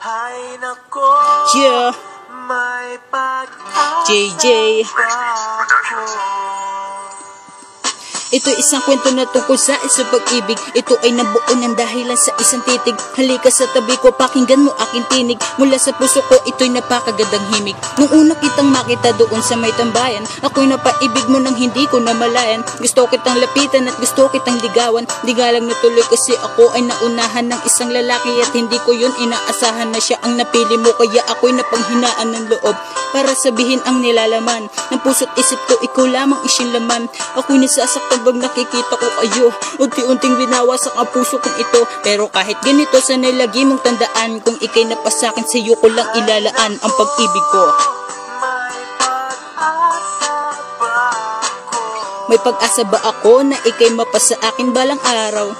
Hay nako, Yeah, may pag-asa JJ. pa ako. Ito isang kwento na tungkol sa isang pag-ibig. Ito ay nabuo ng dahilan sa isang titig. Halika sa tabi ko, pakinggan mo aking tinig. Mula sa puso ko, ito'y napakagandang himig. Nung una kitang makita doon sa may tambayan, ako'y napaibig mo nang hindi ko namalayan. Gusto kitang lapitan at gusto kitang ligawan. Di nga lang natuloy kasi ako ay naunahan ng isang lalaki at hindi ko yun inaasahan na siya ang napili mo. Kaya ako'y napanghinaan ng loob para sabihin ang nilalaman ng puso't isip ko, ikaw lamang isyong laman. Ako'y nasasaktan pag nakikita ko kayo. Unti-unting binawasak ang puso kong ito. Pero kahit ganito, sana'y lagi mong tandaan, kung ikay napasakin, sa'yo ko lang ilalaan ang pag-ibig ko. May pag-asa ba ako na ikay mapasa akin balang araw?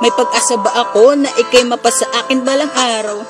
May pag-asa ba ako na ikay mapasa akin balang araw?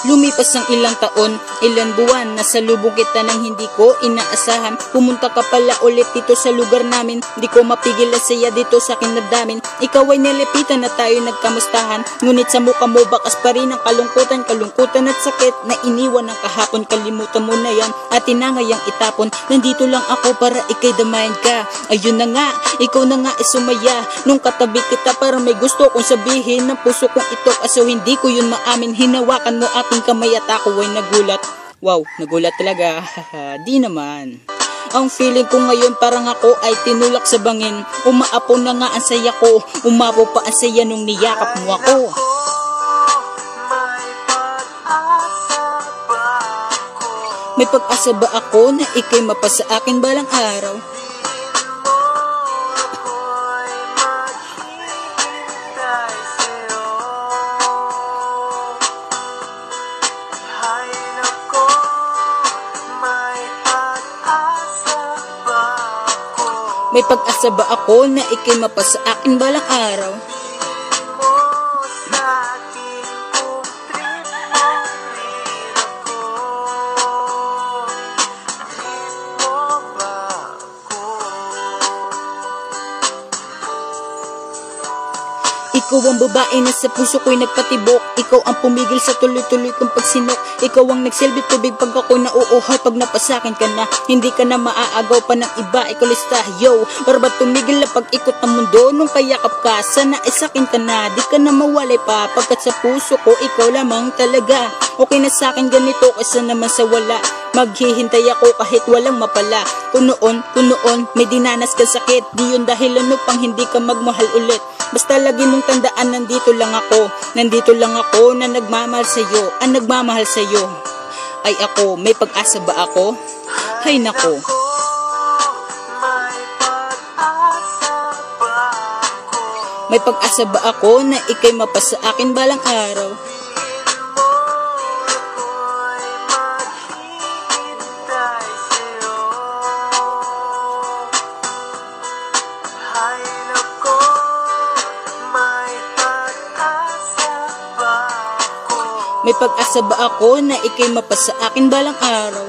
Lumipas ang ilang taon, ilang buwan, nasa lubong kita nang hindi ko inaasahan. Pumunta ka pala ulit dito sa lugar namin, di ko mapigil ang saya dito sa akin naddamin. Ikaw ay nilipitan na tayo nagkamustahan, ngunit sa mukha mo bakas pa rin ang kalungkutan at sakit na iniwan ng kahapon. Kalimutan mo na yan at tinangayang itapon. Nandito lang ako para ikay damayan ka. Ayun na nga, ikaw na nga isumaya. Nung katabi kita para may gusto kong sabihin ng puso kong ito, kaso hindi ko yun maamin. Hinawakan mo aking kamay at ako ay nagulat. Wow, nagulat talaga. Di naman. Ang feeling ko ngayon parang ako ay tinulak sa bangin. Umaapaw na nga ang saya ko. Umapaw pa ang saya nung niyakap mo ako. May pag-asa ba ako na ikay mapasa akin balang araw? May pag-asa ba ako na ikay mapasa akin balang araw? Ikaw ang babae na sa puso ko'y nagpatibok. Ikaw ang pumigil sa tuloy-tuloy kong pagsinok. Ikaw ang nagsilbi tubig pag ako nauuhaw. Pag napasakin ka na, hindi ka na maaagaw pa ng iba. Ikaw lista, yo, para ba tumigil na pag-ikot ng mundo? Nung kayakap ka, sana isakin ka na. Di ka na mawalay pa, pagkat sa puso ko, ikaw lamang talaga. Okay na sa'kin ganito, kaysa naman sa wala. Maghihintay ako kahit walang mapala. Kung noon, may dinanas ka sakit. Di yun dahilan upang hindi ka magmahal ulit. Basta lagi mong tandaan, nandito lang ako na nagmamahal sa'yo. Ang nagmamahal sa'yo ay ako. May pag-asa ba ako? Hay nako. May pag-asa ba ako na ikay mapasa akin balang araw? May pag-asa ba ako na ikay mapasa akin balang araw?